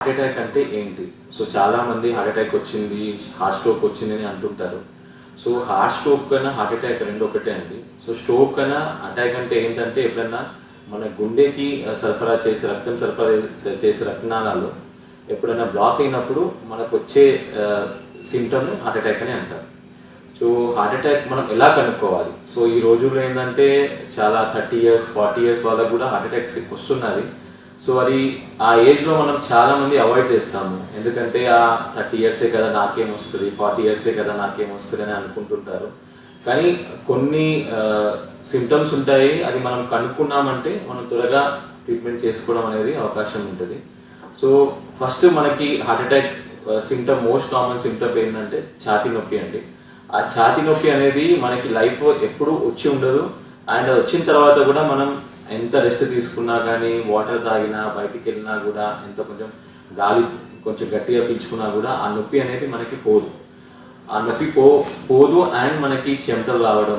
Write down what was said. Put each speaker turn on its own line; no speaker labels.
Heart attack అంటే ఏంటి? So చాలామంది హార్ట్ అటాక్ వచ్చింది, హార్ట్ స్ట్రోక్ వచ్చింది అని అంటుంటారు. సో హార్ట్ స్ట్రోక్ కన్నా హార్ట్ అటాక్ రెండు ఒకటే అండి. సో స్ట్రోక్ కన్నా అటాక్ అంటే ఏంటంటే ఎప్పుడన్నా మన గుండెకి సరఫరా చేసే రక్తం సరఫరా చేసే రక్తనాళాలు ఎప్పుడైనా బ్లాక్ అయినప్పుడు మనకు వచ్చే సింప్టమ్ని హార్ట్ అటాక్ అని అంటారు. సో హార్ట్ అటాక్ మనం ఎలా కనుక్కోవాలి? సో ఈ రోజుల్లో ఏంటంటే చాలా 30 ఇయర్స్ 40 ఇయర్స్ వాళ్ళకు కూడా హార్ట్ అటాక్స్ వస్తున్నది. సో అది ఆ ఏజ్లో మనం చాలామంది అవాయిడ్ చేస్తాము. ఎందుకంటే ఆ 30 ఇయర్సే కదా నాకేం వస్తుంది, 40 ఇయర్సే కదా నాకేం వస్తుంది అని అనుకుంటుంటారు. కానీ కొన్ని సిమ్టమ్స్ ఉంటాయి, అది మనం కనుక్కున్నామంటే మనం త్వరగా ట్రీట్మెంట్ చేసుకోవడం అనేది అవకాశం ఉంటుంది. సో ఫస్ట్ మనకి heart attack symptom, most common symptom ఏంటంటే ఛాతీ నొప్పి అండి. ఆ ఛాతీ నొప్పి అనేది మనకి లైఫ్ ఎప్పుడు వచ్చి ఉండదు. అండ్ వచ్చిన తర్వాత కూడా మనం ఎంత రెస్ట్ తీసుకున్నా కానీ, వాటర్ తాగినా, బయటికి వెళ్ళినా కూడా, ఎంత కొంచెం గాలి కొంచెం గట్టిగా పీల్చుకున్నా కూడా ఆ నొప్పి అనేది మనకి పోదు. ఆ నొప్పి పోదు అండ్ మనకి చెమటలు రావడం,